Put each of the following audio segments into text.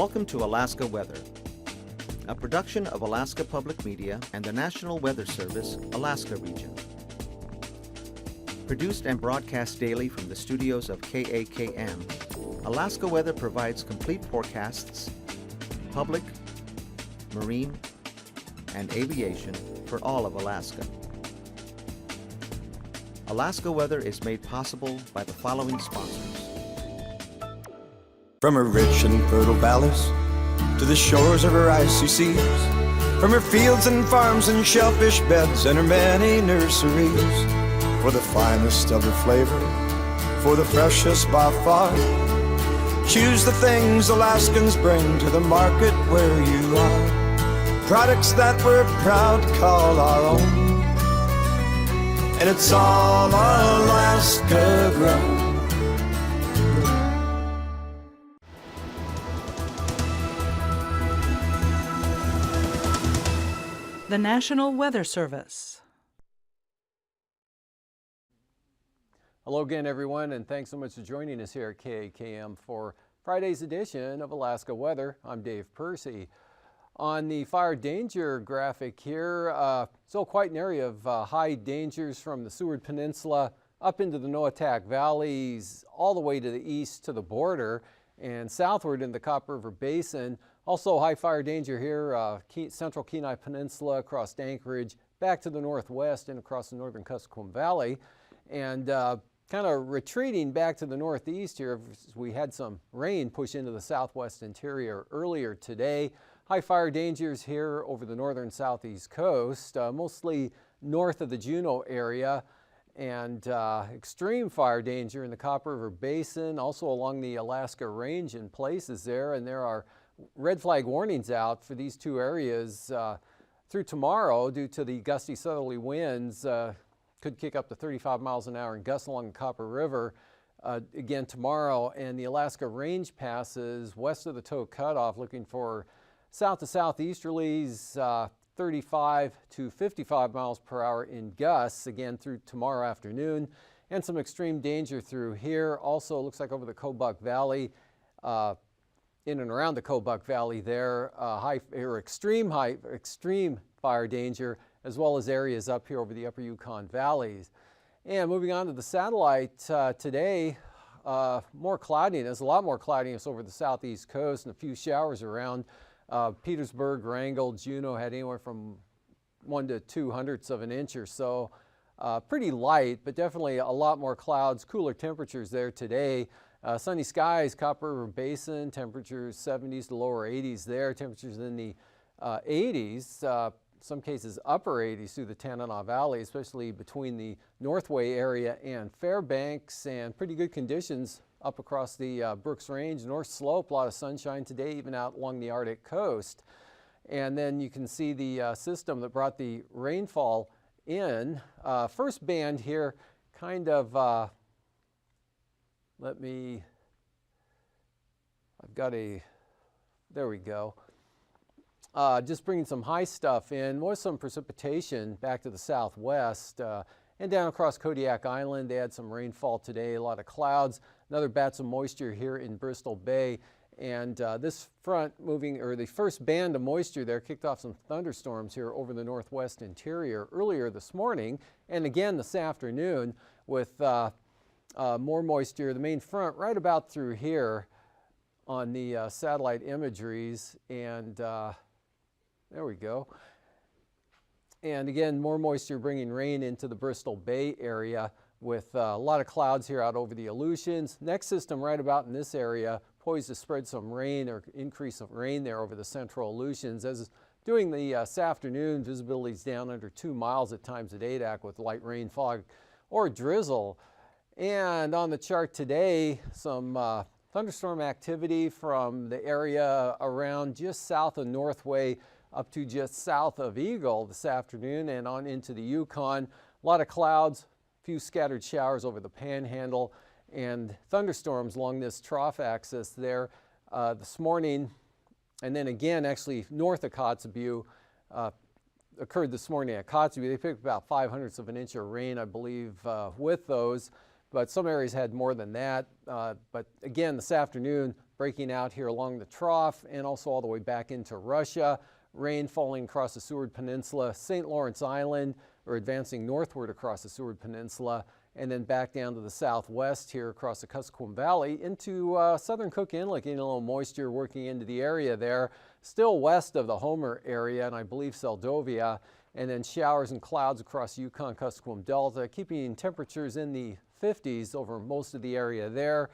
Welcome to Alaska Weather, a production of Alaska Public Media and the National Weather Service, Alaska Region. Produced and broadcast daily from the studios of KAKM, Alaska Weather provides complete forecasts, public, marine, and aviation for all of Alaska. Alaska Weather is made possible by the following sponsors. From her rich and fertile valleys to the shores of her icy seas, from her fields and farms and shellfish beds and her many nurseries, for the finest of her flavor, for the freshest by far, choose the things Alaskans bring to the market where you are. Products that we're proud to call our own, and it's all Alaska grown. The National Weather Service. Hello again, everyone, and thanks so much for joining us here at KAKM for Friday's edition of Alaska Weather. I'm Dave Percy. On the fire danger graphic here, still quite an area of high dangers from the Seward Peninsula up into the Noatak Valleys, all the way to the east to the border, and southward in the Copper River Basin. Also high fire danger here, central Kenai Peninsula across Anchorage, back to the northwest and across the northern Kuskokwim Valley. And kind of retreating back to the northeast here, we had some rain push into the southwest interior earlier today. High fire dangers here over the northern southeast coast, mostly north of the Juneau area, and extreme fire danger in the Copper River Basin, also along the Alaska Range in places there, and there are red flag warnings out for these two areas through tomorrow due to the gusty southerly winds. Could kick up to 35 miles an hour in gusts along the Copper River again tomorrow, and the Alaska Range passes west of the Toe Cutoff looking for south to southeasterlies, 35 to 55 miles per hour in gusts again through tomorrow afternoon, and some extreme danger through here. Also looks like over the Kobuk Valley, in and around the Kobuk Valley there, extreme fire danger, as well as areas up here over the upper Yukon valleys. And moving on to the satellite today, more cloudiness, a lot more cloudiness over the southeast coast and a few showers around. Petersburg, Wrangell, Juneau had anywhere from 1 to 2/100ths of an inch or so. Pretty light, but definitely a lot more clouds, cooler temperatures there today. Sunny skies, Copper River Basin, temperatures 70s to lower 80s there, temperatures in the 80s, some cases upper 80s through the Tanana Valley, especially between the Northway area and Fairbanks, and pretty good conditions up across the Brooks Range, North Slope, a lot of sunshine today, even out along the Arctic coast. And then you can see the system that brought the rainfall in. First band here, kind of, there we go. Just bringing some high stuff in, with some precipitation back to the southwest and down across Kodiak Island. They had some rainfall today, a lot of clouds, another bats of moisture here in Bristol Bay. And this front moving, or the first band of moisture there, kicked off some thunderstorms here over the northwest interior earlier this morning, and again this afternoon with more moisture. The main front right about through here on the satellite imageries, and there we go. And again, more moisture bringing rain into the Bristol Bay area with a lot of clouds here out over the Aleutians. Next system right about in this area, poised to spread some rain or increase of rain there over the central Aleutians. As doing this afternoon, visibility is down under 2 miles at times at AKwx with light rain, fog, or drizzle. And on the chart today, some thunderstorm activity from the area around just south of Northway up to just south of Eagle this afternoon and on into the Yukon. A lot of clouds, a few scattered showers over the Panhandle, and thunderstorms along this trough axis there this morning. And then again, actually north of Kotzebue, occurred this morning at Kotzebue. They picked about 5/100ths of an inch of rain, I believe, with those. But some areas had more than that. But again, this afternoon, breaking out here along the trough and also all the way back into Russia. Rain falling across the Seward Peninsula, St. Lawrence Island, or advancing northward across the Seward Peninsula, and then back down to the southwest here across the Kuskokwim Valley into southern Cook Inlet, getting a little moisture working into the area there. Still west of the Homer area, and I believe Seldovia, and then showers and clouds across Yukon-Kuskokwim Delta, keeping temperatures in the 50s over most of the area there.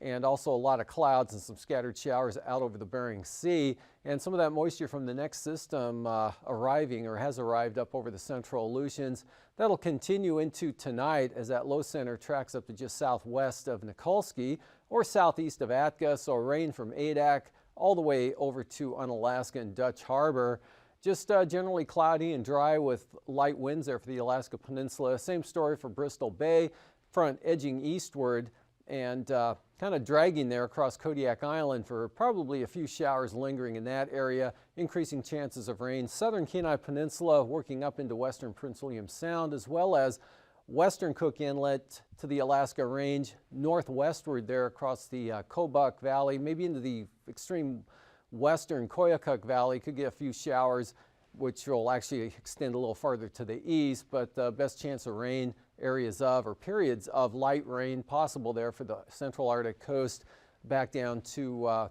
And also a lot of clouds and some scattered showers out over the Bering Sea. And some of that moisture from the next system arriving or has arrived up over the central Aleutians. That'll continue into tonight as that low center tracks up to just southwest of Nikolsky or southeast of Atka. So rain from Adak all the way over to Unalaska and Dutch Harbor. Just generally cloudy and dry with light winds there for the Alaska Peninsula. Same story for Bristol Bay, front edging eastward and kind of dragging there across Kodiak Island for probably a few showers lingering in that area, increasing chances of rain. Southern Kenai Peninsula working up into western Prince William Sound, as well as western Cook Inlet to the Alaska Range, northwestward there across the Kobuk Valley, maybe into the extreme western Koyukuk Valley. Could get a few showers, which will actually extend a little farther to the east, but the best chance of rain areas of or periods of light rain possible there for the central Arctic coast back down to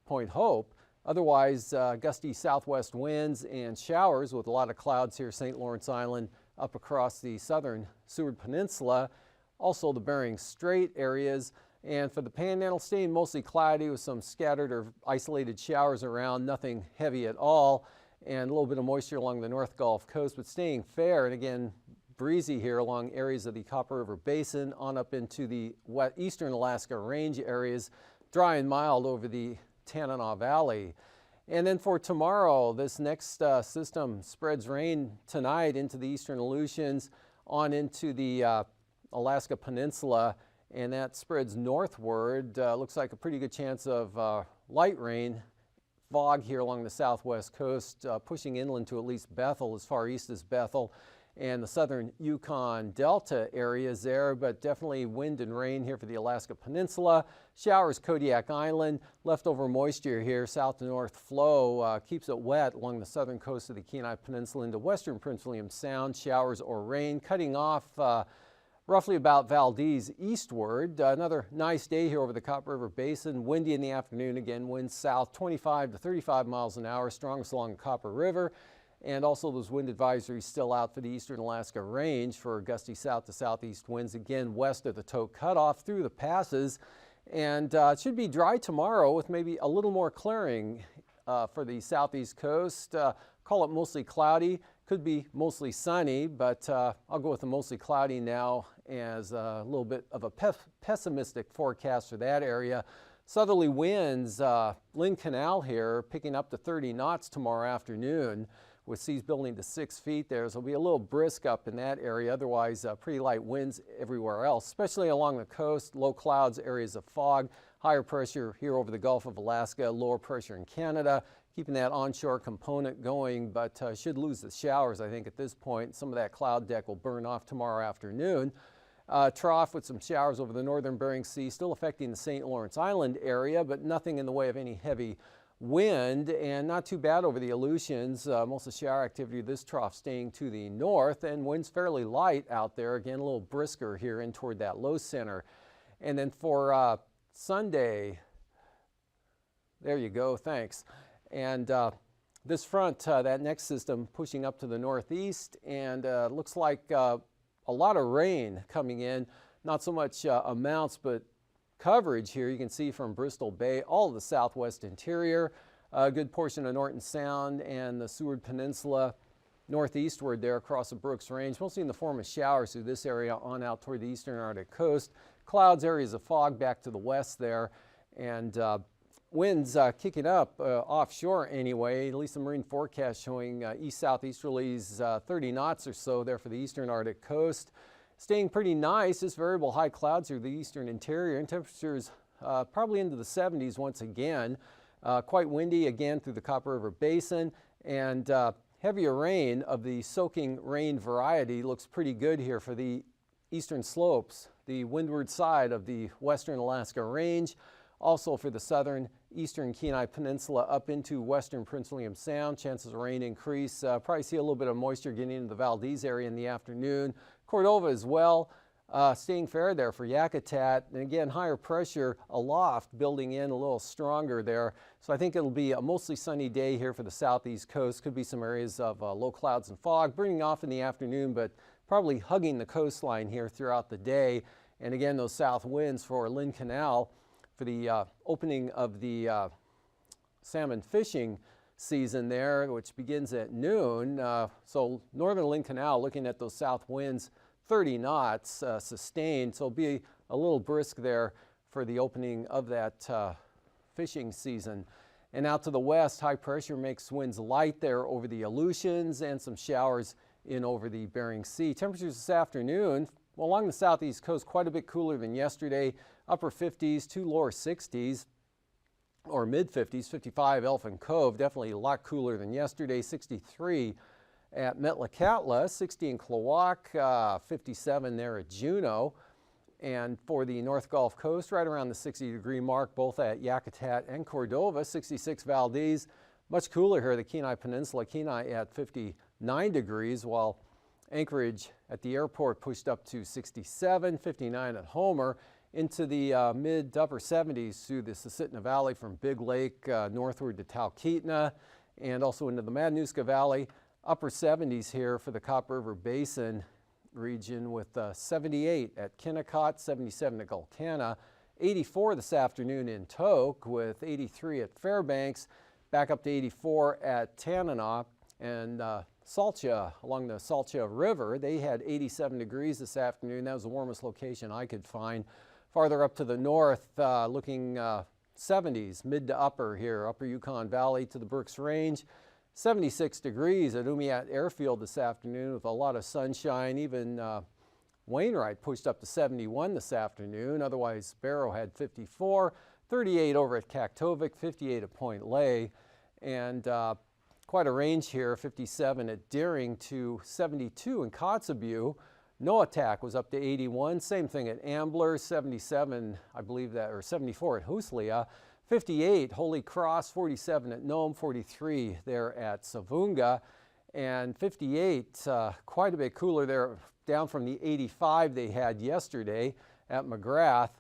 Point Hope. Otherwise, gusty southwest winds and showers with a lot of clouds here, St. Lawrence Island up across the southern Seward Peninsula, also the Bering Strait areas. And for the Panhandle, staying mostly cloudy with some scattered or isolated showers around, nothing heavy at all, and a little bit of moisture along the North Gulf Coast, but staying fair. And again, breezy here along areas of the Copper River Basin on up into the eastern Alaska Range areas, dry and mild over the Tanana Valley. And then for tomorrow, this next system spreads rain tonight into the eastern Aleutians on into the Alaska Peninsula, and that spreads northward. Looks like a pretty good chance of light rain, fog here along the southwest coast, pushing inland to at least Bethel, as far east as Bethel, and the southern Yukon Delta areas there, but definitely wind and rain here for the Alaska Peninsula. Showers Kodiak Island, leftover moisture here, south to north flow keeps it wet along the southern coast of the Kenai Peninsula into western Prince William Sound. Showers or rain cutting off roughly about Valdez eastward. Another nice day here over the Copper River Basin. Windy in the afternoon again, winds south 25 to 35 miles an hour, strongest along the Copper River. And also those wind advisories still out for the eastern Alaska Range for gusty south to southeast winds, again west of the Toke Cutoff through the passes. And it should be dry tomorrow with maybe a little more clearing for the southeast coast. Call it mostly cloudy. Could be mostly sunny, but I'll go with the mostly cloudy now as a little bit of a pessimistic forecast for that area. Southerly winds, Lynn Canal here, picking up to 30 knots tomorrow afternoon, with seas building to 6 feet there. So it'll be a little brisk up in that area. Otherwise, pretty light winds everywhere else, especially along the coast. Low clouds, areas of fog, higher pressure here over the Gulf of Alaska, lower pressure in Canada, keeping that onshore component going, but should lose the showers, I think, at this point. Some of that cloud deck will burn off tomorrow afternoon. Trough with some showers over the northern Bering Sea, still affecting the St. Lawrence Island area, but nothing in the way of any heavy wind, and not too bad over the Aleutians. Most of the shower activity of this trough staying to the north, and winds fairly light out there. Again, a little brisker here in toward that low center. And then for Sunday, there you go, thanks. And this front, that next system pushing up to the northeast, and looks like a lot of rain coming in. Not so much amounts, but coverage here. You can see from Bristol Bay, all of the southwest interior, a good portion of Norton Sound and the Seward Peninsula, northeastward there across the Brooks Range, mostly in the form of showers through this area on out toward the eastern Arctic coast. Clouds, areas of fog back to the west there, and winds kicking up offshore anyway. At least the marine forecast showing east-southeasterlies 30 knots or so there for the eastern Arctic coast. Staying pretty nice, just variable high clouds through the eastern interior, and temperatures probably into the 70s once again. Quite windy again through the Copper River Basin, and heavier rain of the soaking rain variety looks pretty good here for the eastern slopes, the windward side of the western Alaska Range. Also for the southern eastern Kenai Peninsula up into western Prince William Sound, chances of rain increase. Probably see a little bit of moisture getting into the Valdez area in the afternoon. Cordova as well. Staying fair there for Yakutat, and again higher pressure aloft building in a little stronger there, so I think it'll be a mostly sunny day here for the southeast coast. Could be some areas of low clouds and fog burning off in the afternoon, but probably hugging the coastline here throughout the day. And again, those south winds for Lynn Canal for the opening of the salmon fishing season there, which begins at noon. So northern Lynn Canal, looking at those south winds, 30 knots sustained, so it'll be a little brisk there for the opening of that fishing season. And out to the west, high pressure makes winds light there over the Aleutians and some showers in over the Bering Sea. Temperatures this afternoon, well, along the southeast coast, quite a bit cooler than yesterday. Upper 50s to lower 60s or mid 50s, 55 Elfin Cove, definitely a lot cooler than yesterday, 63 at Metlakatla, 60 in Klawock, 57 there at Juneau. And for the North Gulf Coast, right around the 60-degree mark, both at Yakutat and Cordova, 66 Valdez. Much cooler here, the Kenai Peninsula, Kenai at 59 degrees, while Anchorage at the airport pushed up to 67, 59 at Homer, into the mid to upper 70s through the Susitna Valley from Big Lake northward to Talkeetna, and also into the Matanuska Valley. Upper 70s here for the Cop River Basin region with 78 at Kennecott, 77 at Gulkana, 84 this afternoon in Tok with 83 at Fairbanks, back up to 84 at Tanana, and Salcha along the Salcha River. They had 87 degrees this afternoon. That was the warmest location I could find. Farther up to the north, looking 70s, mid to upper here, upper Yukon Valley to the Brooks Range. 76 degrees at Umiat Airfield this afternoon with a lot of sunshine. Even Wainwright pushed up to 71 this afternoon. Otherwise, Barrow had 54, 38 over at Kaktovik, 58 at Point Lay, and quite a range here, 57 at Deering to 72 in Kotzebue. Noatak was up to 81, same thing at Ambler, 77, I believe that, or 74 at Huslia. 58, Holy Cross, 47 at Nome, 43 there at Savunga, and 58, quite a bit cooler there, down from the 85 they had yesterday at McGrath,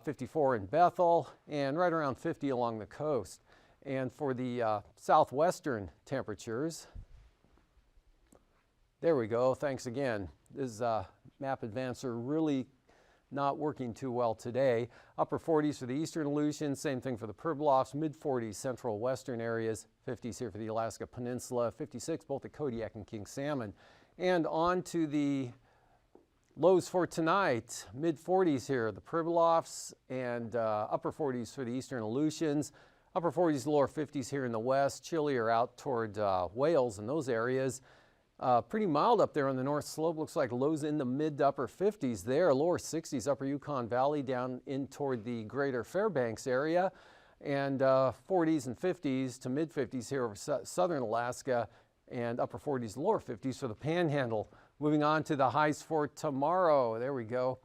54 in Bethel, and right around 50 along the coast. And for the southwestern temperatures, there we go, thanks again. This map advancer really not working too well today. Upper 40s for the eastern Aleutians, same thing for the Pribilofs, mid 40s central western areas, 50s here for the Alaska Peninsula, 56 both at Kodiak and King Salmon. And on to the lows for tonight, mid 40s here, the Pribilofs, and upper 40s for the eastern Aleutians, upper 40s, lower 50s here in the west, chillier out toward Wales and those areas. Pretty mild up there on the north slope. Looks like lows in the mid to upper 50s there. Lower 60s, upper Yukon Valley down in toward the greater Fairbanks area. And 40s and 50s to mid 50s here over southern Alaska, and upper 40s, lower 50s for the Panhandle. Moving on to the highs for tomorrow. There we go.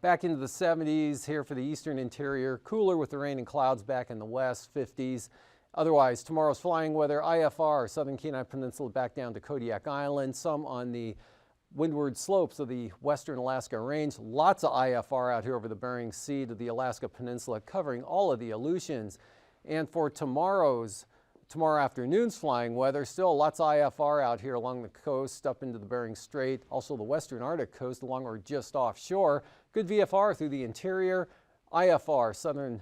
Back into the 70s here for the eastern interior. Cooler with the rain and clouds back in the west, 50s. Otherwise, tomorrow's flying weather, IFR, southern Kenai Peninsula back down to Kodiak Island, some on the windward slopes of the western Alaska Range. Lots of IFR out here over the Bering Sea to the Alaska Peninsula, covering all of the Aleutians. And for tomorrow afternoon's flying weather, still lots of IFR out here along the coast up into the Bering Strait, also the western Arctic coast along or just offshore. Good VFR through the interior, IFR, southern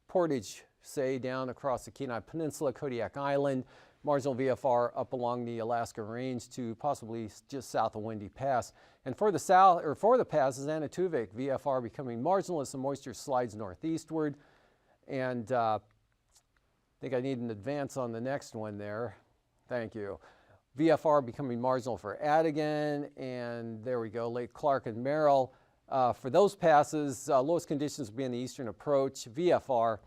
portage, say down across the Kenai Peninsula, Kodiak Island, marginal VFR up along the Alaska Range to possibly just south of Windy Pass. And for the south, or for the passes, Anatuvik, VFR becoming marginal as the moisture slides northeastward. And I think I need an advance on the next one there. Thank you. VFR becoming marginal for Adigan, and there we go, Lake Clark and Merrill. For those passes, lowest conditions will be in the eastern approach, VFR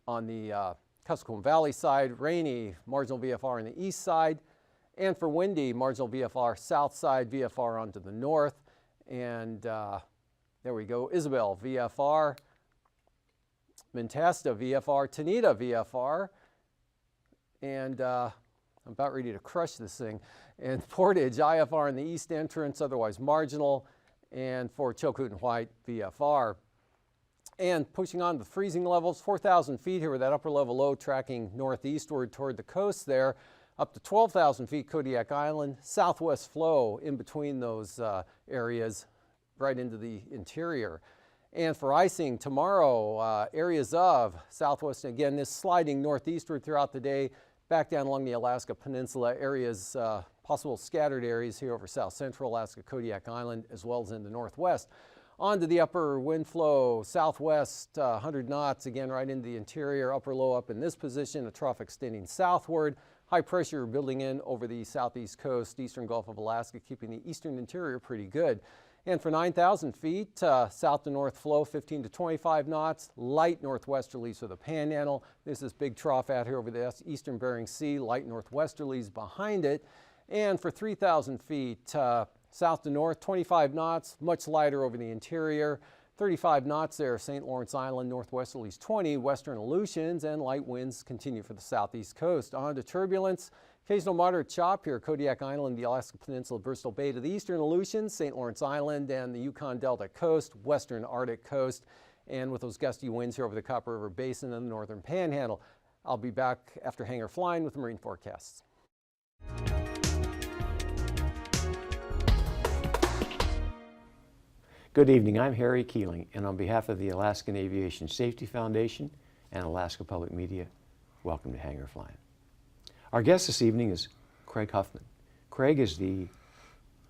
on the Kuskokwim Valley side, rainy, marginal VFR on the east side, and for windy, marginal VFR south side, VFR onto the north, and there we go, Isabel, VFR, Mentesta VFR, Tanita VFR, and I'm about ready to crush this thing, and Portage IFR in the east entrance, otherwise marginal, and for Chilkoot and White VFR. And pushing on to the freezing levels, 4,000 feet here with that upper level low tracking northeastward toward the coast there, up to 12,000 feet Kodiak Island, southwest flow in between those areas right into the interior. And for icing tomorrow, areas of southwest, again, this sliding northeastward throughout the day, back down along the Alaska Peninsula, areas, possible scattered areas here over south central Alaska, Kodiak Island, as well as in the northwest. On to the upper wind flow, southwest, 100 knots, again right into the interior, upper low up in this position, a trough extending southward. High pressure building in over the southeast coast, eastern Gulf of Alaska, keeping the eastern interior pretty good. And for 9,000 feet, south to north flow, 15 to 25 knots, light northwesterlies for the Panhandle. There's this big trough out here over the eastern Bering Sea, light northwesterlies behind it. And for 3,000 feet, south to north, 25 knots, much lighter over the interior. 35 knots there, St. Lawrence Island, northwesterlies 20, western Aleutians, and light winds continue for the southeast coast. On to turbulence, occasional moderate chop here, Kodiak Island, the Alaska Peninsula, Bristol Bay to the eastern Aleutians, St. Lawrence Island, and the Yukon Delta coast, western Arctic coast, and with those gusty winds here over the Copper River Basin and the northern Panhandle. I'll be back after hangar flying with the marine forecasts. Good evening, I'm Harry Keeling, and on behalf of the Alaskan Aviation Safety Foundation and Alaska Public Media, welcome to Hangar Flying. Our guest this evening is Craig Hoeppner. Craig is the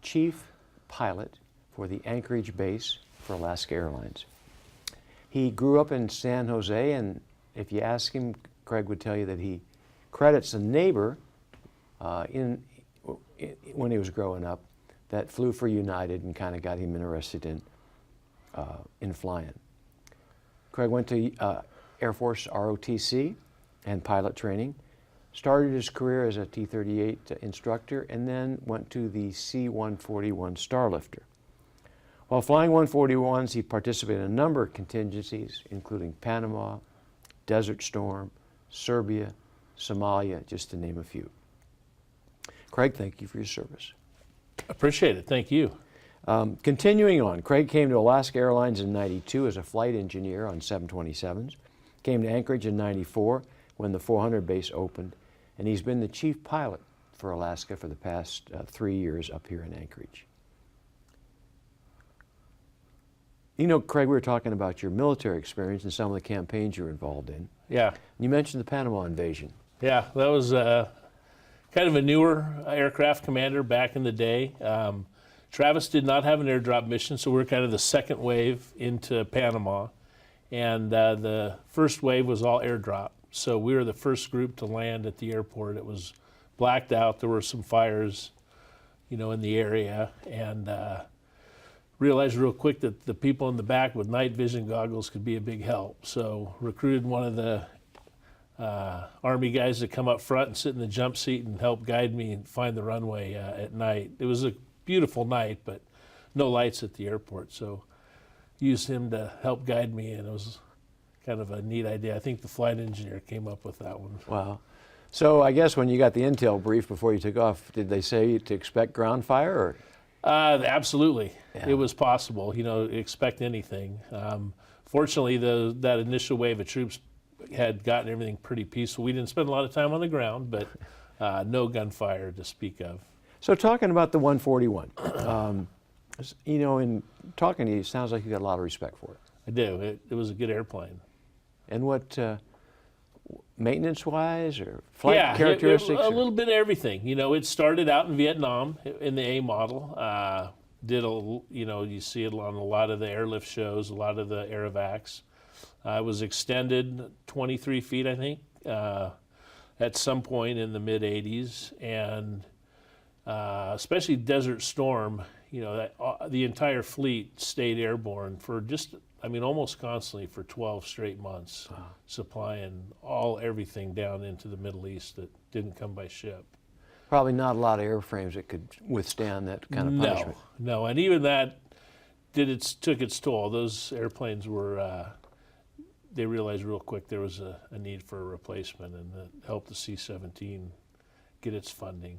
chief pilot for the Anchorage base for Alaska Airlines. He grew up in San Jose, and if you ask him, Craig would tell you that he credits a neighbor when he was growing up that flew for United and kind of got him interested in flying. Craig went to Air Force ROTC and pilot training, started his career as a T-38 instructor, and then went to the C-141 Starlifter. While flying 141s, he participated in a number of contingencies, including Panama, Desert Storm, Serbia, Somalia, just to name a few. Craig, thank you for your service. Appreciate it. Thank you. Continuing on, Craig came to Alaska Airlines in '92 as a flight engineer on 727s, came to Anchorage in '94 when the 400 base opened, and he's been the chief pilot for Alaska for the past 3 years up here in Anchorage. You know, Craig, we were talking about your military experience and some of the campaigns you were involved in. Yeah. You mentioned the Panama invasion. Yeah, that was kind of a newer aircraft commander back in the day. Travis did not have an airdrop mission, so we were kind of the second wave into Panama. And the first wave was all airdrop. So we were the first group to land at the airport. It was blacked out. There were some fires, you know, in the area. And realized real quick that the people in the back with night vision goggles could be a big help. So recruited one of the Army guys to come up front and sit in the jump seat and help guide me and find the runway at night. It was a beautiful night, but no lights at the airport. So used him to help guide me, and it was kind of a neat idea. I think the flight engineer came up with that one. Wow. So I guess when you got the intel brief before you took off, did they say to expect ground fire? Or? Absolutely. Yeah. It was possible, you know, expect anything. Fortunately, that initial wave of troops had gotten everything pretty peaceful. We didn't spend a lot of time on the ground, but no gunfire to speak of. So talking about the 141, you know, in talking to you, it sounds like you got a lot of respect for it. I do. It was a good airplane. And what, maintenance-wise or flight characteristics? A little bit of everything. You know, it started out in Vietnam in the A model. You know, you see it on a lot of the airlift shows, a lot of the aerovacs. It was extended 23 feet, I think, at some point in the mid-'80s, and especially Desert Storm, you know, that the entire fleet stayed airborne for just, I mean, almost constantly for 12 straight months, supplying everything down into the Middle East that didn't come by ship. Probably not a lot of airframes that could withstand that kind of punishment. No, and even that took its toll. Those airplanes were they realized real quick there was a need for a replacement, and that helped the C-17 get its funding.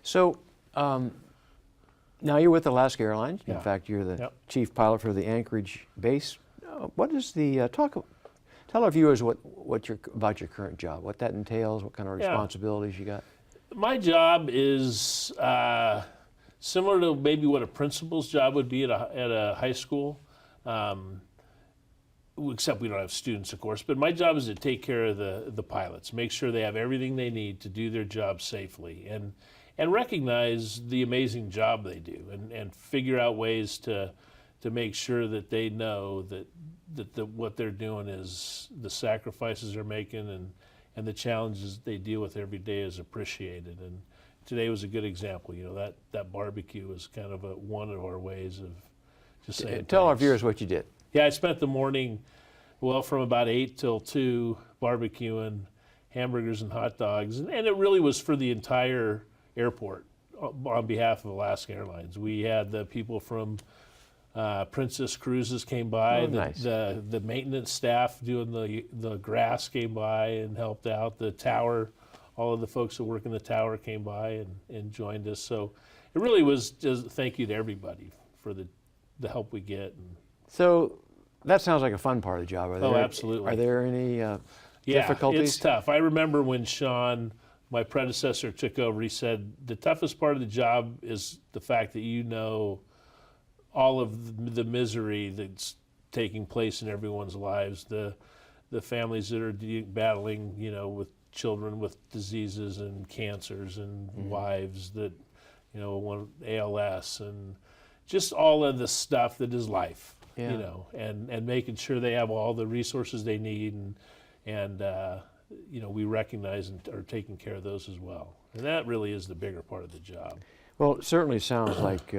So now you're with Alaska Airlines. Yeah. In fact, you're the Yep. chief pilot for the Anchorage base. What is the tell our viewers about your current job, what that entails, what kind of Yeah. responsibilities you got? My job is similar to maybe what a principal's job would be at a high school, except we don't have students, of course. But my job is to take care of the pilots, make sure they have everything they need to do their job safely, and recognize the amazing job they do, and figure out ways to make sure that they know that what they're doing is the sacrifices they're making and the challenges they deal with every day is appreciated. And today was a good example. You know, that barbecue was kind of one of our ways of just saying Tell our thanks. viewers what you did. Yeah, I spent the morning, well, from about 8 till 2 barbecuing hamburgers and hot dogs, and it really was for the entire airport on behalf of Alaska Airlines. We had the people from Princess Cruises came by. Oh, nice. The maintenance staff doing the grass came by and helped out. The tower, all of the folks that work in the tower came by and joined us. So it really was just thank you to everybody for the help we get. So that sounds like a fun part of the job. Absolutely. Are there any Yeah, difficulties? it's tough. I remember when Sean, my predecessor, took over, he said, the toughest part of the job is the fact that you know all of the misery that's taking place in everyone's lives, the families that are battling, you know, with children with diseases and cancers, and wives that, you know, want ALS, and just all of the stuff that is life, Yeah. you know, and making sure they have all the resources they need, and you know, we recognize and are taking care of those as well. And that really is the bigger part of the job. Well, it certainly sounds like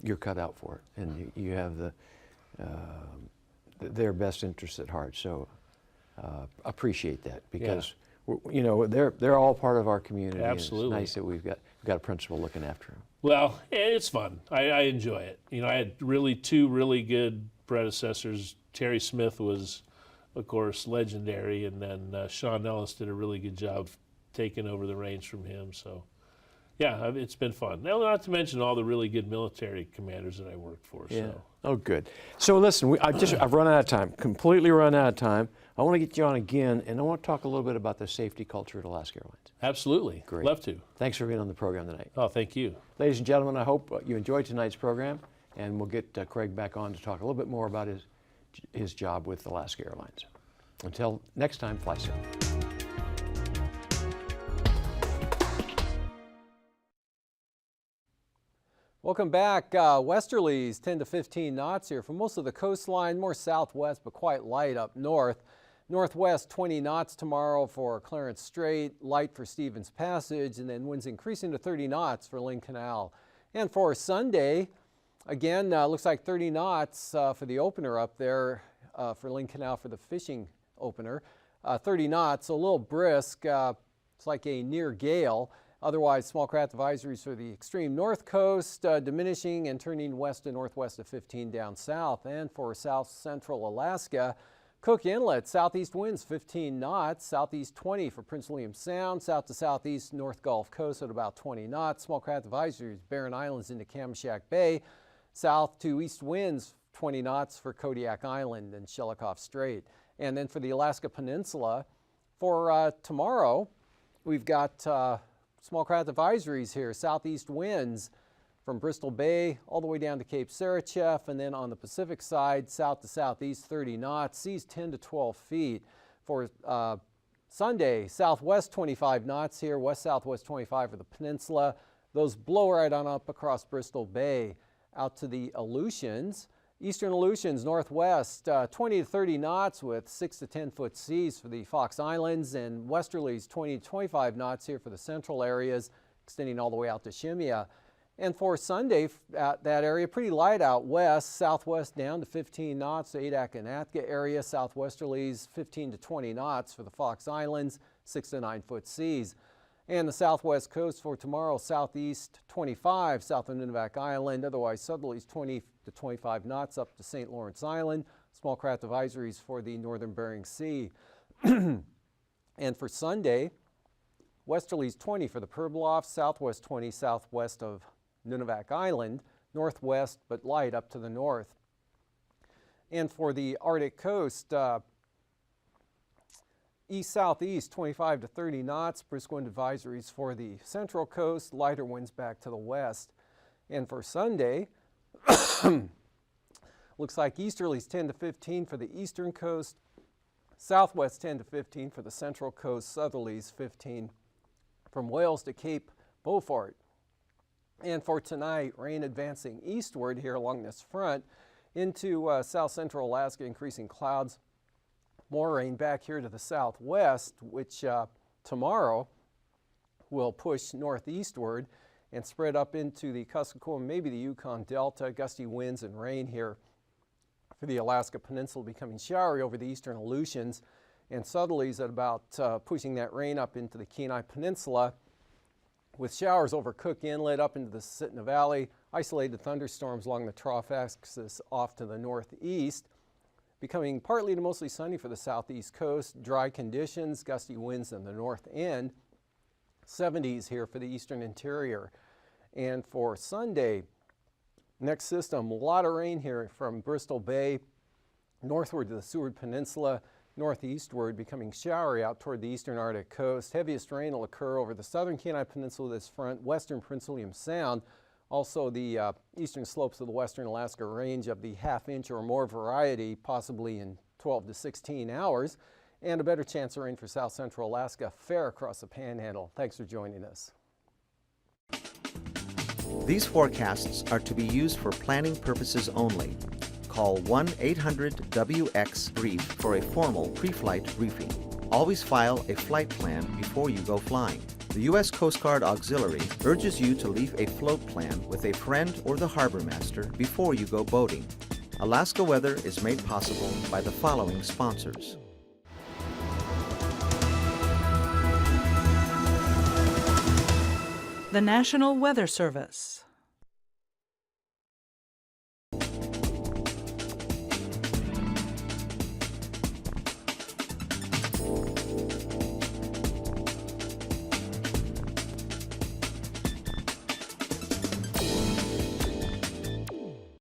you're cut out for it, and you have their best interests at heart. So appreciate that, because you know they're all part of our community. Absolutely. And it's nice that we've got a principal looking after them. Well, it's fun. I enjoy it. You know, I had two really good predecessors. Terry Smith was, of course, legendary, and then Sean Ellis did a really good job taking over the reins from him. So, yeah, it's been fun. Now, not to mention all the really good military commanders that I worked for. Yeah. So. Oh, good. So listen, I've run out of time. Completely run out of time. I want to get you on again, and I want to talk a little bit about the safety culture at Alaska Airlines. Absolutely. Great. Love to. Thanks for being on the program tonight. Oh, thank you. Ladies and gentlemen, I hope you enjoyed tonight's program, and we'll get Craig back on to talk a little bit more about his job with Alaska Airlines. Until next time, fly safe. Welcome back. Westerlies 10 to 15 knots here for most of the coastline, more southwest but quite light up north. Northwest 20 knots tomorrow for Clarence Strait, light for Stevens Passage, and then winds increasing to 30 knots for Lynn Canal. And for Sunday, again, looks like 30 knots for the opener up there for Lynn Canal for the fishing opener. 30 knots, so a little brisk. It's like a near gale. Otherwise, small craft advisories for the extreme north coast, diminishing and turning west to northwest of 15 down south. And for south central Alaska, Cook Inlet, southeast winds 15 knots, southeast 20 for Prince William Sound, south to southeast North Gulf Coast at about 20 knots. Small craft advisories, Barren Islands into Kamishak Bay, south to east winds 20 knots for Kodiak Island and Shelikof Strait. And then for the Alaska Peninsula, for tomorrow, we've got small craft advisories here, southeast winds from Bristol Bay all the way down to Cape Sarachev, and then on the Pacific side, south to southeast 30 knots, seas 10 to 12 feet. For Sunday, southwest 25 knots here, west-southwest 25 for the peninsula. Those blow right on up across Bristol Bay out to the Aleutians. Eastern Aleutians, northwest, 20 to 30 knots with 6 to 10 foot seas for the Fox Islands, and westerlies 20 to 25 knots here for the central areas, extending all the way out to Shemya. And for Sunday, that area, pretty light out west, southwest down to 15 knots, the Adak and Atka area, southwesterlies 15 to 20 knots for the Fox Islands, 6 to 9 foot seas. And the southwest coast for tomorrow, southeast 25, south of Nunivak Island, otherwise southerlies 20 to 25 knots up to St. Lawrence Island, Small craft advisories for the northern Bering Sea. And for Sunday, westerlies 20 for the Pribilof, southwest 20 southwest of Nunivak Island, northwest but light up to the north. And for the Arctic coast, east-southeast 25 to 30 knots, brisk wind advisories for the central coast, lighter winds back to the west. And for Sunday, looks like easterlies 10 to 15 for the eastern coast, southwest 10 to 15 for the central coast, southerlies 15 from Wales to Cape Beaufort. And for tonight, rain advancing eastward here along this front into south central Alaska, increasing clouds. More rain back here to the southwest, which tomorrow will push northeastward and spread up into the Kuskokwim, maybe the Yukon Delta. Gusty winds and rain here for the Alaska Peninsula, becoming showery over the eastern Aleutians, and southerlies at about pushing that rain up into the Kenai Peninsula, with showers over Cook Inlet up into the Susitna Valley, isolated thunderstorms along the trough axis off to the northeast, becoming partly to mostly sunny for the southeast coast, dry conditions, gusty winds in the north end, 70s here for the eastern interior. And for Sunday, next system, a lot of rain here from Bristol Bay northward to the Seward Peninsula, northeastward, becoming showery out toward the eastern Arctic coast. Heaviest rain will occur over the southern Kenai Peninsula this front, western Prince William Sound, also the eastern slopes of the western Alaska Range of the half-inch or more variety, possibly in 12 to 16 hours, and a better chance of rain for south central Alaska, fair across the Panhandle. Thanks for joining us. These forecasts are to be used for planning purposes only. Call 1-800-WX-BRIEF for a formal pre-flight briefing. Always file a flight plan before you go flying. The U.S. Coast Guard Auxiliary urges you to leave a float plan with a friend or the harbor master before you go boating. Alaska Weather is made possible by the following sponsors. The National Weather Service.